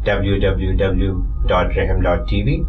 www.rehm.tv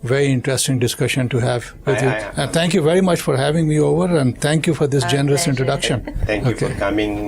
very interesting discussion to have with you. And thank you very much for having me over, and thank you for this generous introduction. Thank you for coming.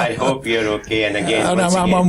I hope you're okay. And again, I'm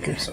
hope so.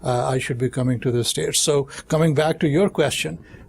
I should be coming to the States. So coming back to your question,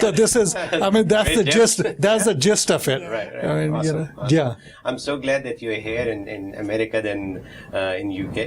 So this is, I mean, that's the gist of it. Right. I mean, awesome, you know, awesome. yeah. I'm so glad that you're here in America than in UK.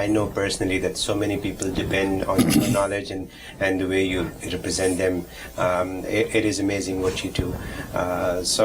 I know personally that so many people depend on your knowledge and the way you represent them. It is amazing what you do. So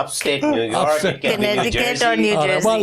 upstate New York, it can be New Connecticut Jersey. or New Jersey. well,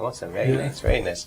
Awesome, very nice, very nice.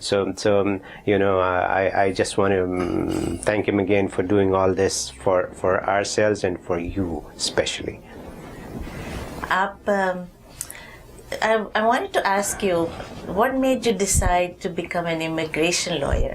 so you know, I just want to thank him again for doing all this for ourselves and for you especially. I wanted to ask you, what made you decide to become an immigration lawyer?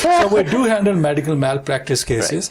So we do handle medical malpractice cases.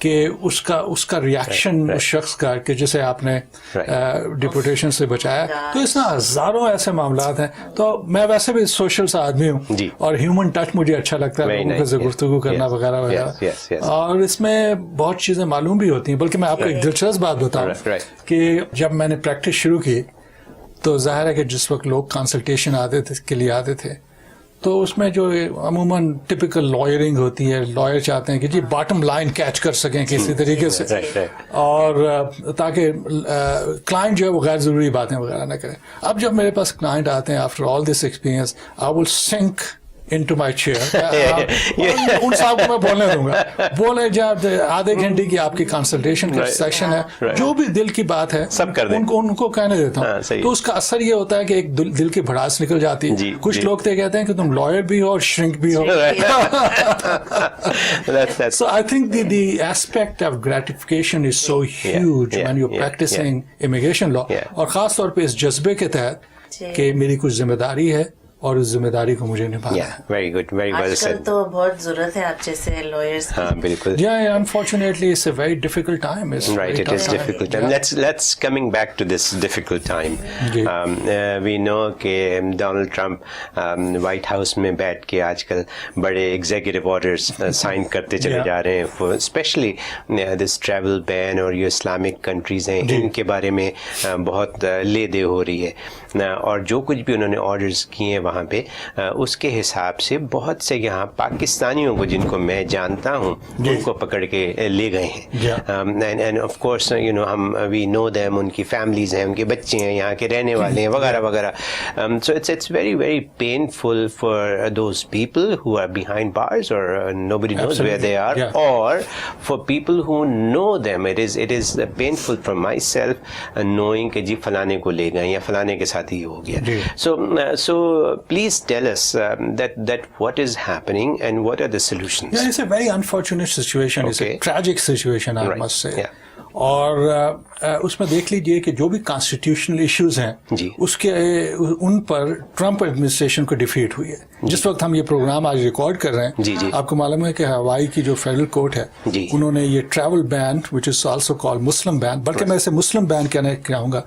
کہ اس کا reaction اس شخص کا کہ جسے آپ نے ڈپورٹیشن سے بچایا. تو اس طرح ہزاروں ایسے معاملات ہیں. تو میں ویسے بھی سوشل سا آدمی ہوں اور ہیومن ٹچ مجھے اچھا لگتا ہے, لوگوں سے گفتگو کرنا وغیرہ وغیرہ, اور اس میں بہت چیزیں معلوم بھی ہوتی ہیں. بلکہ میں آپ کو ایک دلچسپ بات بتاؤں کہ جب میں نے پریکٹس شروع کی تو ظاہر ہے کہ جس وقت لوگ کنسلٹیشن کے لیے آتے تھے تو اس میں جو عموماً ٹپکل لائرنگ ہوتی ہے, لائر چاہتے ہیں کہ جی باٹم لائن کیچ کر سکیں کسی طریقے سے, اور تاکہ کلائنٹ جو ہے وہ غیر ضروری باتیں وغیرہ نہ کریں. اب جب میرے پاس کلائنٹ آتے ہیں after all this experience, I will sink into my chair. ان صاحب کو میں بولنے دوں گا, بولے جب آدھے گھنٹے کی آپ کی کنسلٹیشن کا سیشن ہے, جو بھی دل کی بات ہے ان کو کہنے دیتا ہوں. تو اس کا اثر یہ ہوتا ہے کہ ایک دل کی بھڑاس نکل جاتی ہے. کچھ لوگ تو کہتے ہیں کہ تم لائر بھی ہو اور شرنک بھی ہو. So I think the aspect of gratification is so huge when you're practicing immigration law, اور خاص طور پہ اس جذبے کے تحت کہ میری کچھ ذمہ داری ہے اور اس ذمہ داری کو مجھے نبھانا ہے. Very good, very well said. آج کل تو بہت ضرورت ہے آپ جیسے لائرز. ہاں بالکل. Yeah, unfortunately it's a very difficult time. Right, it is difficult time. Let's coming back to this difficult time. We know کہ ڈونلڈ ٹرمپ وائٹ ہاؤس میں بیٹھ کے آج کل بڑے ایگزیکٹو آرڈرز سائن کرتے چلے جا رہے ہیں, اسپیشلی دس ٹریول بین, اور یہ اسلامک کنٹریز ہیں ان کے بارے میں بہت لے دے ہو رہی ہے. اور جو کچھ بھی انہوں نے آرڈرز کیے ہیں وہاں پہ, اس کے حساب سے بہت سے یہاں پاکستانیوں کو جن کو میں جانتا ہوں ان کو پکڑ کے لے گئے ہیں. اینڈ آف کورس ہم وی نو دیم, ان کی فیملیز ہیں, ان کے بچے ہیں, یہاں کے رہنے والے ہیں وغیرہ وغیرہ. So it's very very painful for those people who are behind bars اور nobody knows where they are, اور for people who know them it is painful for myself knowing کہ جی فلانے کو لے گئے یا فلانے کے ساتھ ہی ہو گیا. So please tell us that what is happening and what are the solutions. Yeah, it's a very unfortunate situation. Okay. It's a tragic situation, I must say. Yeah. اور اس میں دیکھ لیجئے کہ جو بھی کانسٹیٹیوشنل ایشوز ہیں ان پر ٹرمپ ایڈمنسٹریشن کو defeat ہوئی ہے. جس وقت ہم یہ پروگرام آج ریکارڈ کر رہے ہیں, آپ کو معلوم ہے کہ ہوائی کی جو فیڈرل کورٹ ہے انہوں نے یہ travel ban which is also called Muslim ban, بلکہ میں اسے مسلم بین کہنا چاہوں گا,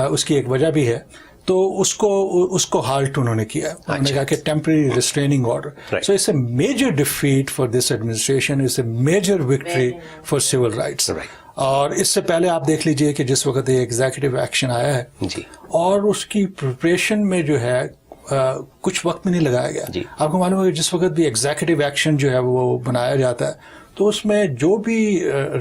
اس کی ایک وجہ بھی ہے. تو اس کو ہالٹ انہوں نے کیا. انہوں نے کہا کہ temporary restraining order. So it's a major defeat for this administration, it's a major victory for civil rights. اور اس سے پہلے آپ دیکھ لیجئے کہ جس وقت یہ ایگزیکٹو ایکشن آیا ہے اور اس کی پریپریشن میں جو ہے کچھ وقت بھی نہیں لگایا گیا. آپ کو معلوم ہے کہ جس وقت بھی ایگزیکٹو ایکشن جو ہے وہ بنایا جاتا ہے تو اس میں جو بھی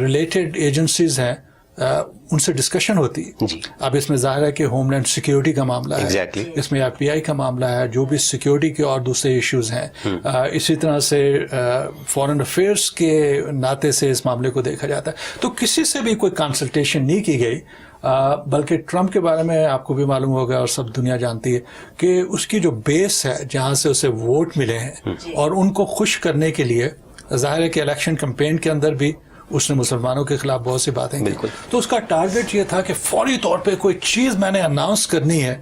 ریلیٹڈ ایجنسیز ہیں ان سے ڈسکشن ہوتی ہے. اب اس میں ظاہر ہے کہ ہوم لینڈ سیکیورٹی کا معاملہ ہے, اس میں ایف بی آئی کا معاملہ ہے, جو بھی سیکیورٹی کے اور دوسرے ایشوز ہیں. اسی طرح سے فارن افیئرس کے ناطے سے اس معاملے کو دیکھا جاتا ہے. تو کسی سے بھی کوئی کنسلٹیشن نہیں کی گئی, بلکہ ٹرمپ کے بارے میں آپ کو بھی معلوم ہوگا اور سب دنیا جانتی ہے کہ اس کی جو بیس ہے جہاں سے اسے ووٹ ملے ہیں, اور ان کو خوش کرنے کے لیے ظاہر ہے کہ الیکشن کمپین کے اندر بھی اس نے مسلمانوں کے خلاف بہت سی باتیں کی. تو اس کا ٹارگٹ یہ تھا کہ فوری طور پہ کوئی چیز میں نے اناؤنس کرنی ہے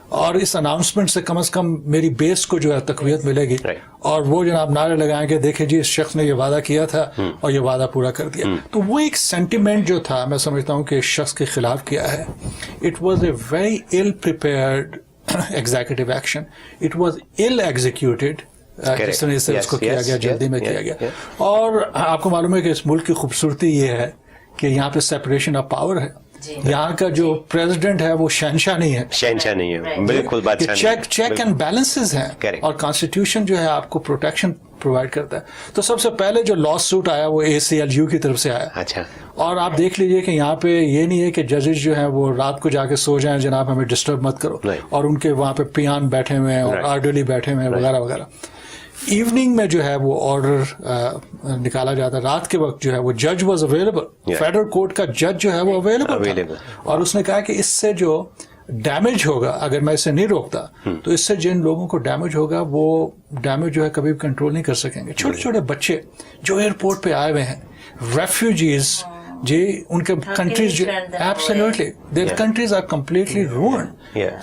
اور اس اناؤنسمنٹ سے کم میری بیس کو جو ہے تقویت ملے گی, اور وہ جناب نعرے لگائیں گے دیکھیں جی اس شخص نے یہ وعدہ کیا تھا اور یہ وعدہ پورا کر دیا. تو وہ ایک سینٹیمنٹ جو تھا میں سمجھتا ہوں کہ اس شخص کے خلاف کیا ہے. It was a very ill prepared executive action, it was ill executed, جس طرح سے اس کو کیا گیا جلدی میں کیا گیا. اور آپ کو معلوم ہے کہ اس ملک کی خوبصورتی یہ ہے کہ یہاں پہ سیپریشن آف پاور ہے. یہاں کا جو پریزیڈنٹ ہے وہ شہنشاہ نہیں ہے, بالکل چیک اینڈ بیلنسز ہیں, اور کانسٹیٹیوشن جو ہے آپ کو پروٹیکشن پرووائڈ کرتا ہے. تو سب سے پہلے جو لا سوٹ آیا وہ ACLU کی طرف سے آیا. اور آپ دیکھ لیجئے کہ یہاں پہ یہ نہیں ہے کہ ججز جو ہیں وہ رات کو جا کے سو جائیں جناب ہمیں ڈسٹرب مت کرو, اور ان کے وہاں پہ پیان بیٹھے ہوئے ہیں اور آرڈرلی بیٹھے ہوئے ہیں وغیرہ وغیرہ. ایوننگ میں جو ہے وہ آرڈر نکالا جاتا ہے, رات کے وقت جو ہے وہ جج واز اویلیبل, فیڈرل کورٹ کا جج جو ہے وہ اویلیبل تھا, اور اس نے کہا کہ اس سے جو ڈیمیج ہوگا اگر میں اسے نہیں روکتا تو اس سے جن لوگوں کو ڈیمیج ہوگا وہ ڈیمیج جو ہے کبھی بھی کنٹرول نہیں کر سکیں گے. چھوٹے چھوٹے بچے جو ایئرپورٹ پہ آئے ہوئے ہیں, ریفیوجیز, جی ان کے countries absolutely their countries are completely ruined.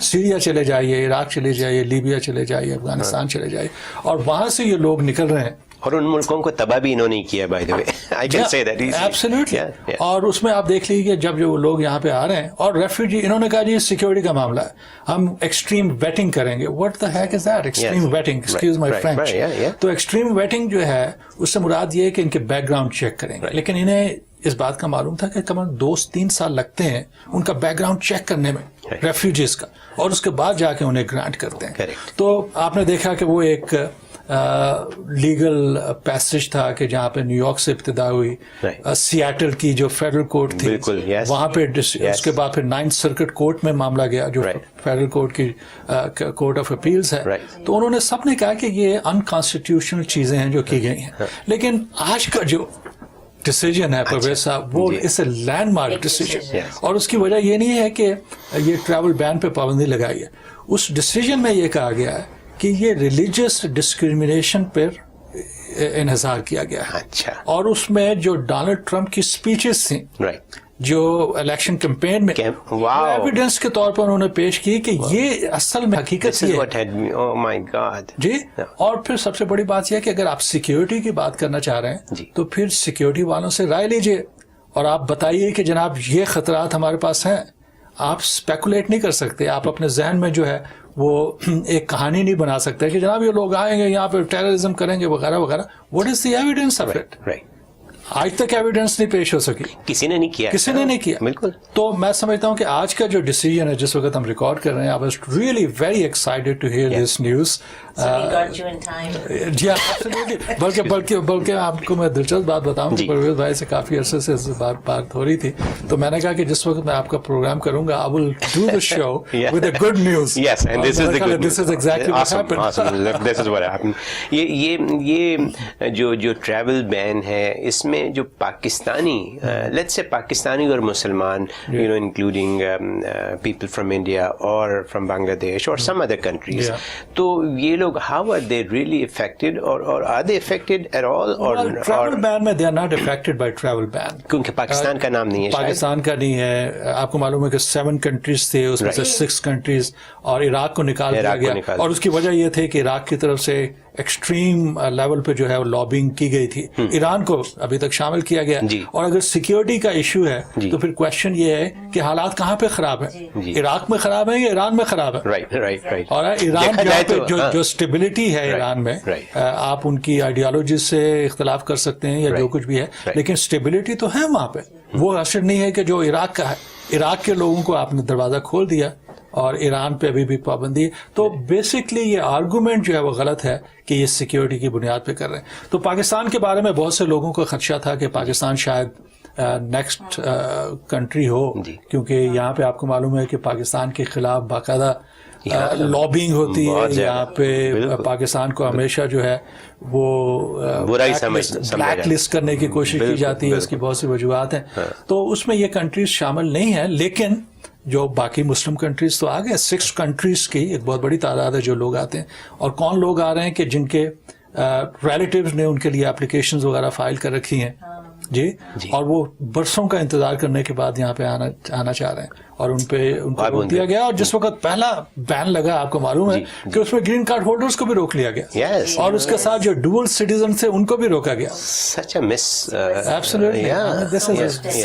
Syria چلے جائیے, عراق چلے جائیے, لیبیا چلے جائیے, افغانستان چلے جائیے, اور وہاں سے یہ لوگ نکل رہے ہیں اور ان ملکوں کو تباہ بھی انہوں نے کیا by the way I can say that absolutely. اور اس میں آپ دیکھ لیجیے جب جو لوگ یہاں پہ آ رہے ہیں اور ریفیوجی انہوں نے کہا جی سیکورٹی کا معاملہ ہے ہم ایکسٹریم ویٹنگ کریں گے. What the heck is that extreme waiting excuse my French. تو ایکسٹریم ویٹنگ جو ہے اس سے مراد یہ ہے کہ ان کے بیک گراؤنڈ چیک کریں گے. لیکن انہیں اس بات کا معلوم تھا کہ کم از کم 2-3 سال لگتے ہیں ان کا بیک گراؤنڈ چیک کرنے میں ریفیوجیز کا اور اس کے بعد جا کے انہیں گرانٹ کرتے ہیں. تو آپ نے دیکھا کہ وہ ایک لیگل پیسج تھا کہ جہاں پہ نیو یارک سے ابتدا ہوئی سیاٹل کی جو فیڈرل کورٹ تھی وہاں پہ اس کے بعد پھر 9th سرکٹ کورٹ میں معاملہ گیا جو فیڈرل کورٹ کی کورٹ آف اپیلز ہے. تو انہوں نے سب نے کہا کہ یہ انکانسٹیٹیوشنل چیزیں ہیں جو کی گئی ہیں. لیکن آج کا جو ڈیسیجن ہے پرویز صاحب وہ اس اے لینڈ مارک ڈیسیجن اور اس کی وجہ یہ نہیں ہے کہ یہ ٹریول بین پہ پابندی لگائی ہے. اس ڈیسیجن میں یہ کہا گیا ہے کہ یہ ریلیجیس ڈسکریمنیشن پر انحصار کیا گیا ہے. اچھا. اور اس میں جو ڈونلڈ ٹرمپ کی اسپیچز تھیں جو الیکشن کمپین میں ایویڈنس کے طور پر انہوں نے پیش کی کہ یہ اصل میں حقیقت یہ ہے. جی. اور پھر سب سے بڑی بات یہ ہے کہ اگر آپ سیکیورٹی کی بات کرنا چاہ رہے ہیں تو پھر سیکیورٹی والوں سے رائے لیجئے اور آپ بتائیے کہ جناب یہ خطرات ہمارے پاس ہیں. آپ اسپیکولیٹ نہیں کر سکتے. آپ اپنے ذہن میں جو ہے وہ ایک کہانی نہیں بنا سکتے کہ جناب یہ لوگ آئیں گے یہاں پہ ٹیررزم کریں گے وغیرہ وغیرہ. What is the evidence of it? آج تک ایویڈنس نہیں پیش ہو سکی. کسی نے نہیں کیا. بالکل. تو میں سمجھتا ہوں کہ آج کا جو ڈیسیجن ہے جس وقت ہم ریکارڈ کر رہے ہیں I was really very excited to hear this news. جی بلکہ آپ کو میں دلچسپ بات بتاؤں کہ پرویز بھائی سے کافی عرصے سے بات ہو رہی تھی تو میں نے کہا کہ جس وقت میں آپ کا پروگرام کروں گا I will do the show with a good news. Yes, and this is the good news. This is exactly what happened. Awesome. This is what happened. یہ جو ٹریول بین ہے اس میں جو پاکستانی لیٹس سے پاکستانی اور مسلمان انکلوڈنگ پیپل فرام انڈیا اور from بنگلہ دیش اور سم ادر کنٹریز تو یہ لوگ how are they really affected or are they affected at all or travel ban میں they are not affected by travel ban کیونکہ پاکستان کا نام نہیں ہے پاکستان کا نہیں ہے. آپ کو معلوم ہے کہ 7 کنٹریز تھے اس میں سے 6 کنٹریز اور عراق کو نکال دیا گیا اور اس کی وجہ یہ تھی کہ عراق کی طرف سے ایکسٹریم لیول پہ جو ہے وہ لابنگ کی گئی تھی. ایران کو ابھی تک شامل کیا گیا اور اگر سیکیورٹی کا ایشو ہے تو پھر کوشچن یہ ہے کہ حالات کہاں پہ خراب ہیں عراق میں خراب ہیں یا ایران میں خراب ہے. اور ایران جو اسٹیبلٹی ہے ایران میں آپ ان کی آئیڈیالوجی سے اختلاف کر سکتے ہیں یا جو کچھ بھی ہے لیکن اسٹیبلٹی تو ہے وہاں پہ. وہ اثر نہیں ہے کہ جو عراق کا ہے. عراق کے لوگوں کو آپ نے دروازہ کھول دیا اور ایران پہ ابھی بھی پابندی ہے. تو بیسکلی یہ آرگومنٹ جو ہے وہ غلط ہے کہ یہ سیکیورٹی کی بنیاد پہ کر رہے ہیں. تو پاکستان کے بارے میں بہت سے لوگوں کو خدشہ تھا کہ پاکستان شاید نیکسٹ کنٹری ہو کیونکہ یہاں پہ آپ کو معلوم ہے کہ پاکستان کے خلاف باقاعدہ لابنگ ہوتی ہے. یہاں پہ پاکستان کو ہمیشہ جو ہے وہ بلیک لسٹ کرنے کی کوشش کی جاتی ہے. اس کی بہت سی وجوہات ہیں. تو اس میں یہ کنٹریز شامل نہیں ہیں لیکن جو باقی مسلم کنٹریز تو آ گئے 6 کنٹریز کی ایک بہت بڑی تعداد ہے جو لوگ آتے ہیں. اور کون لوگ آ رہے ہیں کہ جن کے ریلیٹیوز نے ان کے لیے اپلیکیشنز وغیرہ فائل کر رکھی ہیں جی اور وہ برسوں کا انتظار کرنے کے بعد یہاں پہ آنا چاہ رہے ہیں اور ان کو روک دیا گیا. اور جس وقت پہلا بین لگا آپ کو معلوم ہے کہ اس میں گرین کارڈ ہولڈرز کو بھی روک لیا گیا اور اس کے ساتھ جو ڈوئل سٹیزن تھے ان کو بھی روکا گیا. This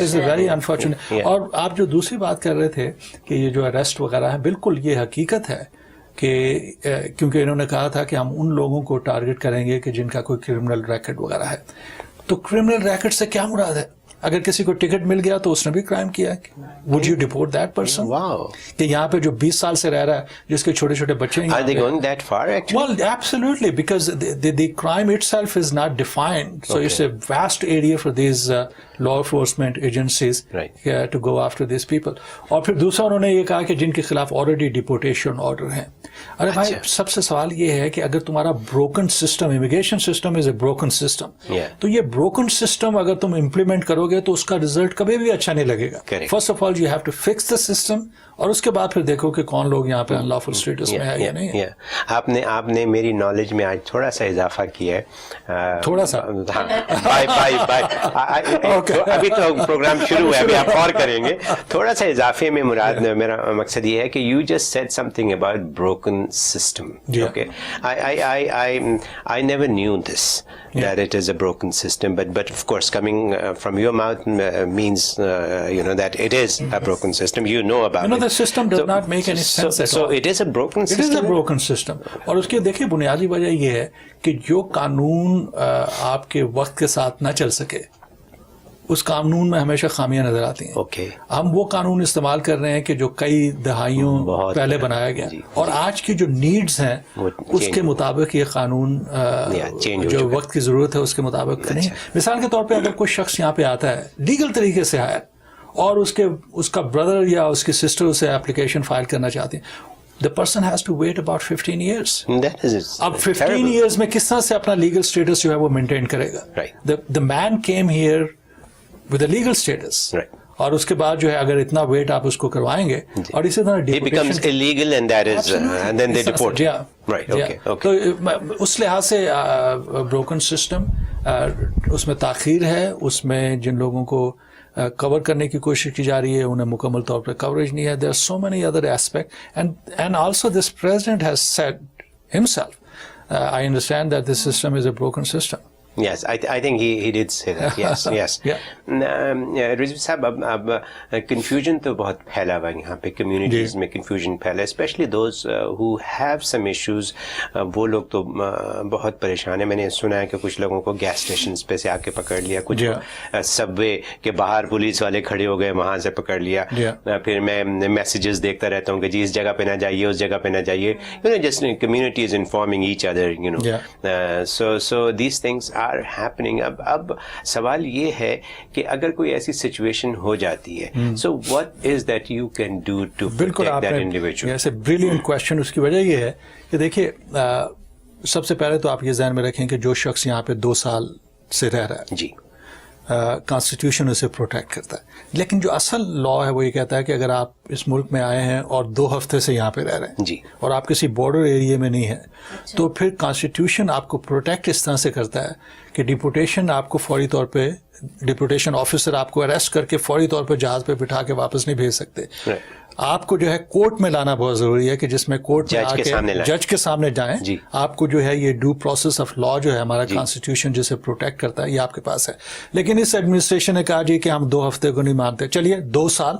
is very unfortunate. اور آپ جو دوسری بات کر رہے تھے کہ یہ جو اریسٹ وغیرہ ہیں بالکل یہ حقیقت ہے کہ کیونکہ انہوں نے کہا تھا کہ ہم ان لوگوں کو ٹارگٹ کریں گے کہ جن کا کوئی کرمنل ریکارڈ وغیرہ ہے. تو کرمنل ریکارڈ سے کیا مراد ہے؟ اگر کسی کو ٹکٹ مل گیا تو اس نے بھی کرائم کیا ہے. would you deport that person? کہ یہاں پہ جو 20 سال سے رہ رہا ہے جس کے چھوٹے چھوٹے بچے ہیں. Are they going that far actually? Well, absolutely, because the crime itself is not defined. So it's a vast area for these law enforcement agencies to go after these people. اور پھر دوسرا انہوں نے یہ کہا کہ جن کے خلاف already deportation order ہیں. ارے بھائی سب سے سوال یہ ہے کہ اگر تمہارا broken system, immigration system is a broken system. تو یہ broken system اگر تم implement کرو گے تو اس کا رزلٹ کبھی بھی اچھا نہیں لگے گا. First of all you have to fix the system اور اس کے بعد پھر دیکھو کہ کون لوگ یہاں پہ ان لافل اسٹیٹس میں ہے یا نہیں ہے. آپ نے میری نالج میں آج تھوڑا سا اضافہ کیا ہے. تھوڑا سا ابھی تو پروگرام شروع ہے ابھی آپ اور کریں گے. تھوڑا سا اضافے میں مراد میرا مقصد یہ ہے کہ you just said some thing about broken broken system. Yeah. Okay, I never knew this, that it is a broken system. But of course, coming from your mouth means that it is a broken system. You know about it. The system does not make any sense at all. So it is a broken system. It is a broken system. اور اس کی دیکھیے بنیادی وجہ یہ ہے کہ جو قانون آپ کے وقت کے ساتھ نہ چل سکے اس قانون میں ہمیشہ خامیاں نظر آتی ہیں. Okay. ہم وہ قانون استعمال کر رہے ہیں کہ جو کئی دہائیوں پہلے بنایا گیا اور آج کی جو نیڈز ہیں اس کے مطابق یہ قانون جو وقت کی ضرورت ہے اس کے مطابق نہیں. مثال کے طور پہ اگر کوئی شخص یہاں پہ آتا ہے لیگل طریقے سے آیا اور اس کا بردر یا اس کی سسٹر اسے اپلیکیشن فائل کرنا چاہتی ہیں, the person has to wait about 15 years. اب 15 years میں کس طرح سے اپنا لیگل اسٹیٹس جو ہے وہ مینٹین کرے گا. The man came here with a legal status. اور اس کے بعد جو ہے اگر اتنا ویٹ آپ اس کو کروائیں گے اور اسی طرح it becomes illegal and that is and then they deport. Right. Okay. تو اس لحاظ سے broken system اس میں تاخیر ہے, اس میں جن لوگوں کو کور کرنے کی کوشش کی جا رہی ہے انہیں مکمل طور پر کوریج نہیں ہے. there are so many other aspects and also this president has said himself, I understand that this system is a broken system. Yes, I think he did say that. Yes, yes. Rizvi صاحب اب confusion تو بہت پھیلا ہوا ہے یہاں پہ, communities میں کنفیوژن پھیلا, especially those who have some issues. وہ لوگ تو بہت پریشان ہیں. میں نے سنا ہے کہ کچھ لوگوں کو گیس اسٹیشنز پہ سے آ کے پکڑ لیا, کچھ سب وے کے باہر پولیس والے کھڑے ہو گئے وہاں سے پکڑ لیا. پھر میں میسیجز دیکھتا رہتا ہوں کہ جی اس جگہ پہ نہ جائیے, اس جگہ پہ نہ جائیے. Just communities informing each other, so these things are happening. اب سوال یہ ہے کہ اگر کوئی ایسی سچویشن ہو جاتی ہے, so what is that you can do to protect that individual? ایسے brilliant question. اس کی وجہ یہ ہے کہ دیکھیے سب سے پہلے تو آپ یہ ذہن میں رکھیں کہ جو شخص یہاں پہ 2 سال سے رہ رہا ہے, جی کانسٹیٹیوشن اسے پروٹیکٹ کرتا ہے, لیکن جو اصل لا ہے وہ یہ کہتا ہے کہ اگر آپ اس ملک میں آئے ہیں اور 2 ہفتے سے یہاں پہ رہ رہے ہیں جی اور آپ کسی بارڈر ایریے میں نہیں ہیں, تو پھر کانسٹیٹیوشن آپ کو پروٹیکٹ اس طرح سے کرتا ہے کہ ڈیپوٹیشن آپ کو فوری طور پہ, ڈیپوٹیشن آفیسر آپ کو اریسٹ کر کے فوری طور پہ جہاز پہ بٹھا کے واپس نہیں بھیج سکتے. آپ کو جو ہے کورٹ میں لانا بہت ضروری ہے کہ جس میں کورٹ میں آ کے جج کے سامنے جائیں. آپ کو جو ہے یہ ڈیو پروسیس آف لا جو ہے ہمارا کانسٹیٹیوشن جسے پروٹیکٹ کرتا ہے یہ آپ کے پاس ہے. لیکن اس ایڈمنسٹریشن نے کہا جی کہ ہم 2 ہفتے کو نہیں مانتے, چلیے 2 سال.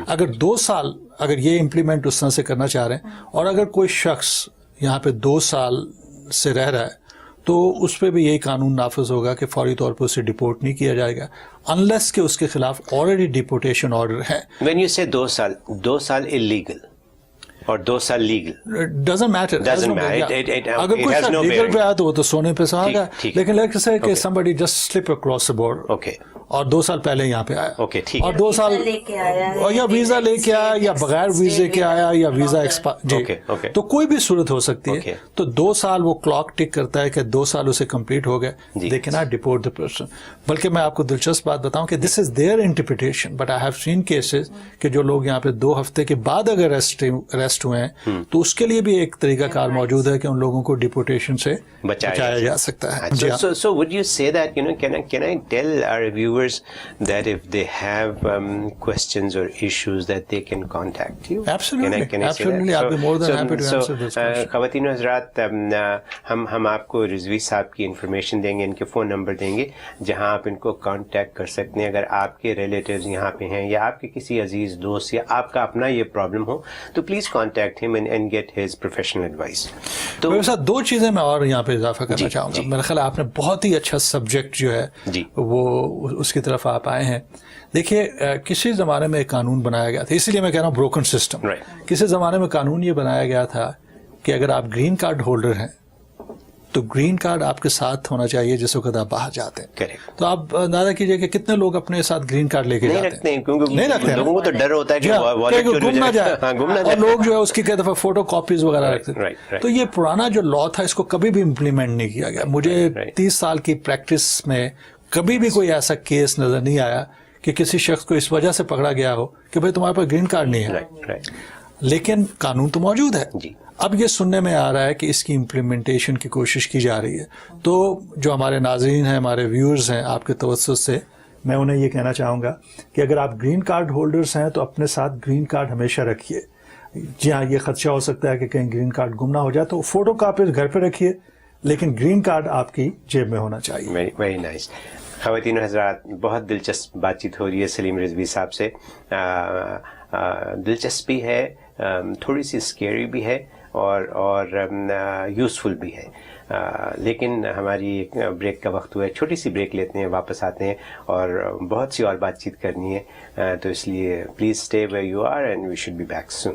اگر 2 سال اگر یہ امپلیمنٹ اس طرح سے کرنا چاہ رہے ہیں اور اگر کوئی شخص یہاں پہ 2 سال سے رہ رہا ہے تو اس پہ بھی یہی قانون نافذ ہوگا کہ فوری طور پہ اسے ڈیپورٹ نہیں کیا جائے گا انلیس کہ اس کے خلاف آلریڈی ڈیپورٹیشن آرڈر ہے. When you say 2 سال illegal اور 2 سال لیگل, doesn't matter. اگر کوئی شخص لیگل پہ آیا تو وہ تو سونے پہ سہاگا, لیکن لیٹ سے کہ somebody just slip across the border اور 2 سال پہلے یہاں پہ آیا اور 2 سال یا ویزا لے کے آیا یا بغیر ویزے کے آیا یا ویزا ایکسپائر, تو کوئی بھی صورت ہو سکتی ہے. تو 2 سال وہ کلاک ٹک کرتا ہے کہ 2 سال اسے کمپلیٹ ہو گئے, they cannot deport the person. بلکہ میں آپ کو دلچسپ بات بتاؤں کہ this is their interpretation but I have seen cases کہ جو لوگ یہاں پہ 2 ہفتے کے بعد اگر اریسٹ ہوئے ہیں تو اس کے لیے بھی ایک طریقہ کار موجود ہے کہ ان لوگوں کو ڈیپورٹیشن سے بچایا جا سکتا ہے. So would you say that can I tell our viewers that if they have questions or issues that they can contact you? Absolutely. Can I Absolutely. I'll be more than happy to answer this question. خواتین و حضرات, ہم آپ کو رضوی صاحب کی information دیں گے, ان کے فون نمبر دیں گے جہاں آپ ان کو کانٹیکٹ کر سکتے ہیں. اگر آپ کے ریلیٹیوز یہاں پہ ہیں یا آپ کے کسی عزیز دوست یا آپ کا اپنا یہ پرابلم ہو تو پلیز کانٹیکٹ ہم and get his professional advice. تو میرے ساتھ 2 چیزیں میں اور یہاں پہ اضافہ کرنا چاہوں گا. میرا خیال ہے آپ نے بہت ہی اچھا سبجیکٹ جو ہے وہ اس کی طرف آپ آئے ہیں. دیکھیے کسی زمانے میں ایک قانون بنایا گیا تھا, اسی لیے میں کہہ رہا ہوں بروکن سسٹم. کسی زمانے میں قانون یہ بنایا گیا تھا کہ اگر آپ گرین کارڈ ہولڈر ہیں تو گرین کارڈ آپ کے ساتھ ہونا چاہیے جس وقت آپ باہر جاتے ہیں. تو آپ اندازہ کیجئے کہ کتنے لوگ اپنے ساتھ گرین کارڈ لے کے جاتے ہیں. نہیں رکھتے, لوگوں کو تو ڈر ہوتا ہے کہ گم نہ جائے, اور لوگ جو ہے اس کی کئی دفعہ فوٹو کاپیز وغیرہ رکھتے ہیں. تو یہ پرانا جو لا تھا اس کو کبھی بھی امپلیمنٹ نہیں کیا گیا. مجھے 30 سال کی پریکٹس میں کبھی بھی کوئی ایسا کیس نظر نہیں آیا کہ کسی شخص کو اس وجہ سے پکڑا گیا ہو کہ بھائی تمہارے پاس گرین کارڈ نہیں ہے. لیکن قانون تو موجود ہے. اب یہ سننے میں آ رہا ہے کہ اس کی امپلیمنٹیشن کی کوشش کی جا رہی ہے. تو جو ہمارے ناظرین ہیں, ہمارے ویورز ہیں, آپ کے توسط سے میں انہیں یہ کہنا چاہوں گا کہ اگر آپ گرین کارڈ ہولڈرز ہیں تو اپنے ساتھ گرین کارڈ ہمیشہ رکھیے. جی ہاں یہ خدشہ ہو سکتا ہے کہ کہیں گرین کارڈ گم نہ ہو جائے، تو فوٹو کاپی گھر پہ رکھیے لیکن گرین کارڈ آپ کی جیب میں ہونا چاہیے. Very nice. خواتین و حضرات، بہت دلچسپ بات چیت ہو رہی ہے سلیم رضوی صاحب سے. دلچسپ بھی ہے، تھوڑی سی اسکیری بھی ہے، اور یوزفل بھی ہے. لیکن ہماری بریک کا وقت ہوا ہے، چھوٹی سی بریک لیتے ہیں، واپس آتے ہیں اور بہت سی اور بات چیت کرنی ہے. تو اس لیے please stay where you are and we should be back soan.